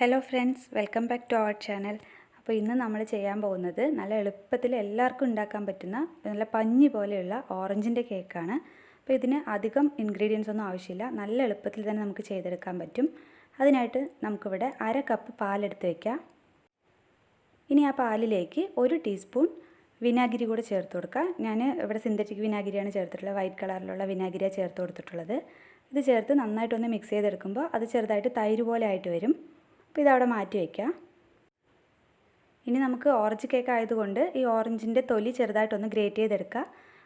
Hello friends, welcome back to our channel. അപ്പോൾ ഇന്ന് നമ്മൾ ചെയ്യാൻ പോകുന്നത് നല്ല എളുപ്പത്തിൽ എല്ലാവർക്കും ഉണ്ടാക്കാൻ പറ്റുന്ന നല്ല പഞ്ഞി പോലെയുള്ള ഓറഞ്ചിൻ്റെ കേക്കാണ്. അപ്പോൾ ഇതിന് അധികം ഇൻഗ്രീഡിയൻസ് ഒന്നും ആവശ്യമില്ല, നല്ല എളുപ്പത്തിൽ തന്നെ നമുക്ക് ചെയ്തെടുക്കാൻ പറ്റും. അതിനായിട്ട് നമുക്കിവിടെ 1/2 കപ്പ് പാലെടുത്ത് വയ്ക്കാം. ഇനി ആ പാലിലേക്ക് 1 ടീസ്പൂൺ വിനാഗിരി കൂടെ ചേർത്ത് കൊടുക്കുക. ഞാൻ ഇവിടെ സിന്തറ്റിക് വിനാഗിരിയാണ് ചേർത്തിട്ടുള്ളത്, വൈറ്റ് കളറിലുള്ള വിനാഗിരിയാണ് ചേർത്ത് കൊടുത്തിട്ടുള്ളത്. ഇത് ചേർത്ത് നന്നായിട്ടൊന്ന് മിക്സ് ചെയ്തെടുക്കുമ്പോൾ അത് ചെറുതായിട്ട് തൈര് പോലെ ആയിട്ട് വരും. അപ്പോൾ ഇതവിടെ മാറ്റി വയ്ക്കാം. ഇനി നമുക്ക് ഓറഞ്ച് കേക്ക് ആയതുകൊണ്ട് ഈ ഓറഞ്ചിൻ്റെ തൊലി ചെറുതായിട്ടൊന്ന് ഗ്രേറ്റ് ചെയ്തെടുക്കുക.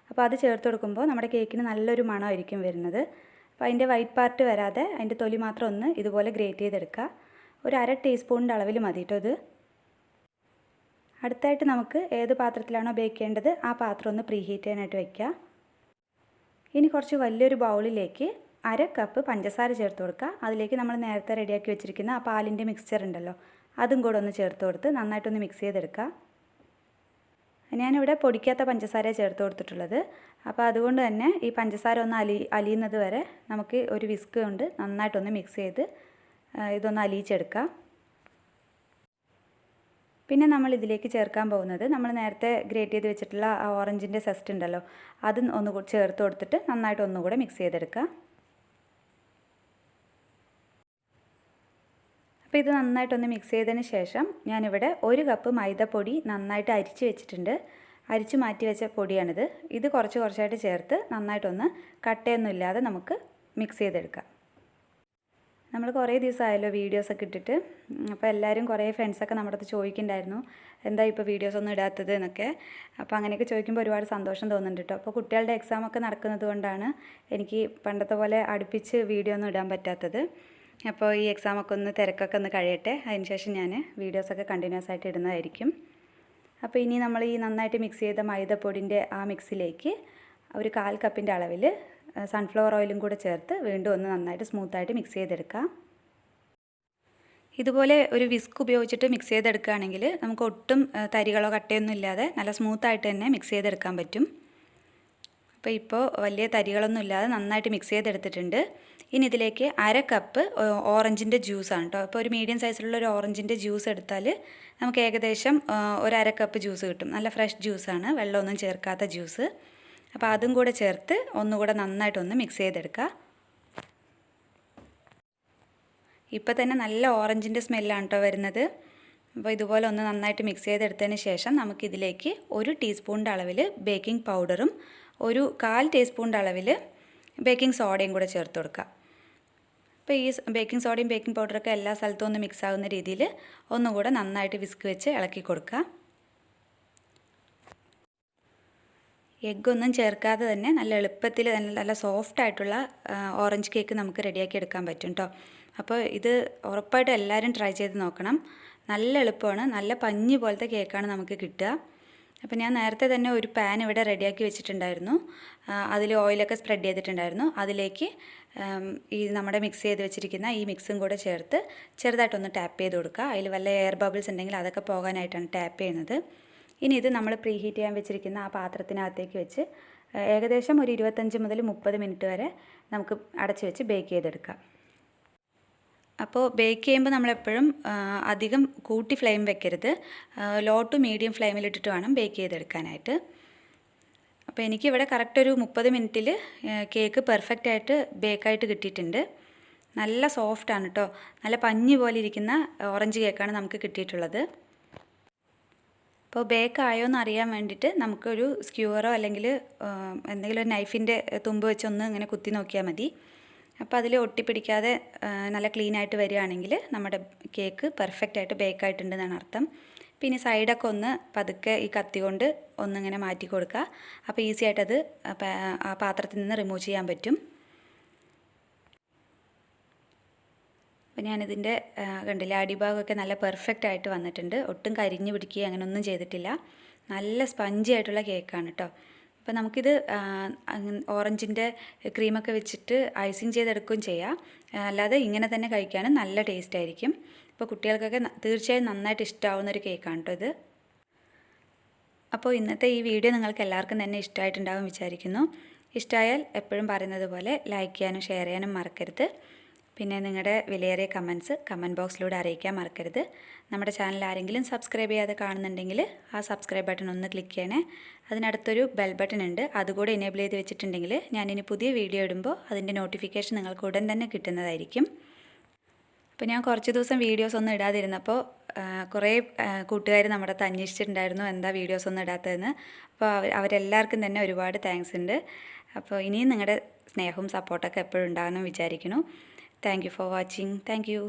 അപ്പോൾ അത് ചേർത്ത് കൊടുക്കുമ്പോൾ നമ്മുടെ കേക്കിന് നല്ലൊരു മണമായിരിക്കും വരുന്നത്. അപ്പോൾ അതിൻ്റെ വൈറ്റ് പാർട്ട് വരാതെ അതിൻ്റെ തൊലി മാത്രം ഒന്ന് ഇതുപോലെ ഗ്രേറ്റ് ചെയ്തെടുക്കുക. ഒരു 1/2 ടീസ്പൂണിൻ്റെ അളവിൽ മതി കേട്ടോ ഇത്. അടുത്തായിട്ട് നമുക്ക് ഏത് പാത്രത്തിലാണോ ബേക്ക് ചെയ്യേണ്ടത് ആ പാത്രം ഒന്ന് പ്രീ ഹീറ്റ് ചെയ്യാനായിട്ട് വയ്ക്കുക. ഇനി കുറച്ച് വലിയൊരു ബൗളിലേക്ക് 1/2 കപ്പ് പഞ്ചസാര ചേർത്ത് കൊടുക്കുക. അതിലേക്ക് നമ്മൾ നേരത്തെ റെഡിയാക്കി വെച്ചിരിക്കുന്ന ആ പാലിൻ്റെ മിക്സ്ചർ ഉണ്ടല്ലോ, അതും കൂടെ ഒന്ന് ചേർത്ത് കൊടുത്ത് നന്നായിട്ടൊന്ന് മിക്സ് ചെയ്തെടുക്കുക. ഞാനിവിടെ പൊടിക്കാത്ത പഞ്ചസാര ചേർത്ത് കൊടുത്തിട്ടുള്ളത്. അപ്പോൾ അതുകൊണ്ട് തന്നെ ഈ പഞ്ചസാര ഒന്ന് അലിയുന്നത് വരെ നമുക്ക് ഒരു വിസ്ക് കൊണ്ട് നന്നായിട്ടൊന്ന് മിക്സ് ചെയ്ത് ഇതൊന്ന് അലിയിച്ചെടുക്കുക. പിന്നെ നമ്മൾ ഇതിലേക്ക് ചേർക്കാൻ പോകുന്നത് നമ്മൾ നേരത്തെ ഗ്രേറ്റ് ചെയ്ത് വെച്ചിട്ടുള്ള ആ ഓറഞ്ചിൻ്റെ സെസ്റ്റ് ഉണ്ടല്ലോ, അതും ഒന്ന് ചേർത്ത് കൊടുത്തിട്ട് നന്നായിട്ട് ഒന്നുകൂടെ മിക്സ് ചെയ്തെടുക്കുക. അപ്പോൾ ഇത് നന്നായിട്ടൊന്ന് മിക്സ് ചെയ്തതിന് ശേഷം ഞാനിവിടെ 1 കപ്പ് മൈദപ്പൊടി നന്നായിട്ട് അരിച്ച് വെച്ചിട്ടുണ്ട്. അരിച്ച് മാറ്റി വെച്ച പൊടിയാണിത്. ഇത് കുറച്ച് കുറച്ചായിട്ട് ചേർത്ത് നന്നായിട്ടൊന്ന് കട്ടയൊന്നും ഇല്ലാതെ നമുക്ക് മിക്സ് ചെയ്തെടുക്കാം. നമ്മൾ കുറേ ദിവസമായല്ലോ വീഡിയോസൊക്കെ ഇട്ടിട്ട്. അപ്പോൾ എല്ലാവരും കുറേ ഫ്രണ്ട്സൊക്കെ നമ്മുടെ അടുത്ത് ചോദിക്കുന്നുണ്ടായിരുന്നു, എന്താ ഇപ്പോൾ വീഡിയോസൊന്നും ഇടാത്തത് എന്നൊക്കെ. അപ്പോൾ അങ്ങനെയൊക്കെ ചോദിക്കുമ്പോൾ ഒരുപാട് സന്തോഷം തോന്നുന്നുണ്ട് കേട്ടോ. അപ്പോൾ കുട്ടികളുടെ എക്സാമൊക്കെ നടക്കുന്നത് കൊണ്ടാണ് എനിക്ക് പണ്ടത്തെ പോലെ അടുപ്പിച്ച് വീഡിയോ ഒന്നും ഇടാൻ പറ്റാത്തത്. അപ്പോൾ ഈ എക്സാമൊക്കെ ഒന്ന് തിരക്കൊക്കെ ഒന്ന് കഴിയട്ടെ, അതിനുശേഷം ഞാൻ വീഡിയോസൊക്കെ കണ്ടിന്യൂസ് ആയിട്ട് ഇടുന്നതായിരിക്കും. അപ്പോൾ ഇനി നമ്മൾ ഈ നന്നായിട്ട് മിക്സ് ചെയ്ത മൈദപ്പൊടിൻ്റെ ആ മിക്സിലേക്ക് ഒരു 1/4 കപ്പിൻ്റെ അളവിൽ സൺഫ്ലവർ ഓയിലും കൂടെ ചേർത്ത് വീണ്ടും ഒന്ന് നന്നായിട്ട് സ്മൂത്തായിട്ട് മിക്സ് ചെയ്തെടുക്കാം. ഇതുപോലെ ഒരു വിസ്ക് ഉപയോഗിച്ചിട്ട് മിക്സ് ചെയ്തെടുക്കുകയാണെങ്കിൽ നമുക്ക് ഒട്ടും തരികളോ കട്ടയൊന്നും ഇല്ലാതെ നല്ല സ്മൂത്തായിട്ട് തന്നെ മിക്സ് ചെയ്തെടുക്കാൻ പറ്റും. അപ്പോൾ ഇപ്പോൾ വലിയ തരികളൊന്നും ഇല്ലാതെ നന്നായിട്ട് മിക്സ് ചെയ്തെടുത്തിട്ടുണ്ട്. ഇനി ഇതിലേക്ക് 1/2 കപ്പ് ഓറഞ്ചിൻ്റെ ജ്യൂസാണ് കേട്ടോ. അപ്പോൾ ഒരു മീഡിയം സൈസിലുള്ള ഒരു ഓറഞ്ചിൻ്റെ ജ്യൂസ് എടുത്താൽ നമുക്ക് ഏകദേശം ഒരു 1/2 കപ്പ് ജ്യൂസ് കിട്ടും. നല്ല ഫ്രഷ് ജ്യൂസാണ്, വെള്ളമൊന്നും ചേർക്കാത്ത ജ്യൂസ്. അപ്പോൾ അതും കൂടെ ചേർത്ത് ഒന്നുകൂടെ നന്നായിട്ടൊന്ന് മിക്സ് ചെയ്തെടുക്കുക. ഇപ്പോൾ തന്നെ നല്ല ഓറഞ്ചിൻ്റെ സ്മെല്ലാണ് കേട്ടോ വരുന്നത്. അപ്പോൾ ഇതുപോലെ ഒന്ന് നന്നായിട്ട് മിക്സ് ചെയ്തെടുത്തതിന് ശേഷം നമുക്കിതിലേക്ക് 1 ടീസ്പൂണിൻ്റെ അളവിൽ ബേക്കിംഗ് പൗഡറും 1/4 ടീസ്പൂണിൻ്റെ അളവിൽ ബേക്കിംഗ് സോഡയും കൂടെ ചേർത്ത് കൊടുക്കുക. അപ്പോൾ ഈ ബേക്കിംഗ് സോഡയും ബേക്കിംഗ് പൗഡറൊക്കെ എല്ലാ സ്ഥലത്തും ഒന്ന് മിക്സ് ആകുന്ന രീതിയിൽ ഒന്നുകൂടെ നന്നായിട്ട് വിസ്ക് വെച്ച് ഇളക്കി കൊടുക്കുക. എഗ്ഗൊന്നും ചേർക്കാതെ തന്നെ നല്ല എളുപ്പത്തിൽ നല്ല സോഫ്റ്റായിട്ടുള്ള ഓറഞ്ച് കേക്ക് നമുക്ക് റെഡിയാക്കി എടുക്കാൻ പറ്റും കേട്ടോ. അപ്പോൾ ഇത് ഉറപ്പായിട്ടും എല്ലാവരും ട്രൈ ചെയ്ത് നോക്കണം. നല്ല എളുപ്പമാണ്, നല്ല പഞ്ഞി പോലത്തെ കേക്കാണ് നമുക്ക് കിട്ടുക. അപ്പോൾ ഞാൻ നേരത്തെ തന്നെ ഒരു പാൻ ഇവിടെ റെഡിയാക്കി വെച്ചിട്ടുണ്ടായിരുന്നു. അതിൽ ഓയിലൊക്കെ സ്പ്രെഡ് ചെയ്തിട്ടുണ്ടായിരുന്നു. അതിലേക്ക് ഈ നമ്മുടെ മിക്സ് ചെയ്ത് വെച്ചിരിക്കുന്ന ഈ മിക്സും കൂടെ ചേർത്ത് ചെറുതായിട്ടൊന്ന് ടാപ്പ് ചെയ്ത് കൊടുക്കുക. അതിൽ വല്ല എയർ ബബിൾസ് ഉണ്ടെങ്കിൽ അതൊക്കെ പോകാനായിട്ടാണ് ടാപ്പ് ചെയ്യുന്നത്. ഇനി ഇത് നമ്മൾ പ്രീ ഹീറ്റ് ചെയ്യാൻ വെച്ചിരിക്കുന്ന ആ പാത്രത്തിനകത്തേക്ക് വെച്ച് ഏകദേശം ഒരു 25 മുതൽ 30 മിനിറ്റ് വരെ നമുക്ക് അടച്ച് വെച്ച് ബേക്ക് ചെയ്തെടുക്കാം. അപ്പോൾ ബേക്ക് ചെയ്യുമ്പോൾ നമ്മളെപ്പോഴും അധികം കൂട്ടി ഫ്ലെയിം വെക്കരുത്, ലോ ടു മീഡിയം ഫ്ലെയിമിലിട്ടിട്ട് വേണം ബേക്ക് ചെയ്തെടുക്കാനായിട്ട്. അപ്പോൾ എനിക്കിവിടെ കറക്റ്റ് ഒരു 30 മിനിറ്റിൽ കേക്ക് പെർഫെക്റ്റായിട്ട് ബേക്കായിട്ട് കിട്ടിയിട്ടുണ്ട്. നല്ല സോഫ്റ്റാണ് കേട്ടോ, നല്ല പഞ്ഞി പോലെ ഇരിക്കുന്ന ഓറഞ്ച് കേക്കാണ് നമുക്ക് കിട്ടിയിട്ടുള്ളത്. അപ്പോൾ ബേക്ക് ആയോ എന്ന് അറിയാൻ വേണ്ടിയിട്ട് നമുക്കൊരു സ്ക്യൂവറോ അല്ലെങ്കിൽ എന്തെങ്കിലും ഒരു നൈഫിൻ്റെ തുമ്പ് വെച്ചൊന്ന് ഇങ്ങനെ കുത്തി നോക്കിയാൽ മതി. അപ്പോൾ അതിൽ ഒട്ടിപ്പിടിക്കാതെ നല്ല ക്ലീനായിട്ട് വരികയാണെങ്കിൽ നമ്മുടെ കേക്ക് പെർഫെക്റ്റായിട്ട് ബേക്കായിട്ടുണ്ടെന്നാണ് അർത്ഥം. പിന്നെ സൈഡൊക്കെ ഒന്ന് പതുക്കെ ഈ കത്തി കൊണ്ട് ഒന്നിങ്ങനെ മാറ്റി കൊടുക്കുക. അപ്പോൾ ഈസി ആയിട്ടത് ആ പാത്രത്തിൽ നിന്ന് റിമൂവ് ചെയ്യാൻ പറ്റും. അപ്പോൾ ഞാനിതിൻ്റെ കണ്ടില്ല, അടിഭാഗമൊക്കെ നല്ല പെർഫെക്റ്റായിട്ട് വന്നിട്ടുണ്ട്. ഒട്ടും കരിഞ്ഞ് പിടിക്കുക അങ്ങനെയൊന്നും ചെയ്തിട്ടില്ല. നല്ല സ്പഞ്ചി ആയിട്ടുള്ള കേക്കാണ് കേട്ടോ. അപ്പോൾ നമുക്കിത് ഓറഞ്ചിൻ്റെ ക്രീമൊക്കെ വെച്ചിട്ട് ഐസിങ് ചെയ്തെടുക്കുകയും ചെയ്യാം, അല്ലാതെ ഇങ്ങനെ തന്നെ കഴിക്കാനും നല്ല ടേസ്റ്റ് ആയിരിക്കും. അപ്പോൾ കുട്ടികൾക്കൊക്കെ തീർച്ചയായും നന്നായിട്ട് ഇഷ്ടമാവുന്നൊരു കേക്കാണ് കേട്ടോ ഇത്. അപ്പോൾ ഇന്നത്തെ ഈ വീഡിയോ നിങ്ങൾക്ക് എല്ലാവർക്കും തന്നെ ഇഷ്ടമായിട്ടുണ്ടാകും വിചാരിക്കുന്നു. ഇഷ്ടമായാൽ എപ്പോഴും പറയുന്നത് പോലെ ലൈക്ക് ചെയ്യാനും ഷെയർ ചെയ്യാനും മറക്കരുത്. പിന്നെ നിങ്ങളുടെ വിലയേറിയ കമൻറ്റ്സ് കമൻറ്റ് ബോക്സിലൂടെ അറിയിക്കാൻ മറക്കരുത്. നമ്മുടെ ചാനൽ ആരെങ്കിലും സബ്സ്ക്രൈബ് ചെയ്യാതെ കാണുന്നുണ്ടെങ്കിൽ ആ സബ്സ്ക്രൈബ് ബട്ടൺ ഒന്ന് ക്ലിക്ക് ചെയ്യണേ. അതിനടുത്തൊരു ബെൽ ബട്ടൺ ഉണ്ട്, അതുകൂടെ എനേബിൾ ചെയ്ത് വെച്ചിട്ടുണ്ടെങ്കിൽ ഞാനിനി പുതിയ വീഡിയോ ഇടുമ്പോൾ അതിൻ്റെ നോട്ടിഫിക്കേഷൻ നിങ്ങൾക്ക് ഉടൻ തന്നെ കിട്ടുന്നതായിരിക്കും. അപ്പോൾ ഞാൻ കുറച്ച് ദിവസം വീഡിയോസ് ഒന്നും ഇടാതിരുന്നപ്പോൾ കുറേ കൂട്ടുകാർ നമ്മുടെ അടുത്ത് അന്വേഷിച്ചിട്ടുണ്ടായിരുന്നു എന്താ വീഡിയോസ് ഒന്നും ഇടാത്തതെന്ന്. അപ്പോൾ അവരെല്ലാവർക്കും തന്നെ ഒരുപാട് താങ്ക്സ് ഉണ്ട്. അപ്പോൾ ഇനിയും നിങ്ങളുടെ സ്നേഹവും സപ്പോർട്ടൊക്കെ എപ്പോഴും ഉണ്ടാകണം വിചാരിക്കുന്നു. Thank you for watching. Thank you.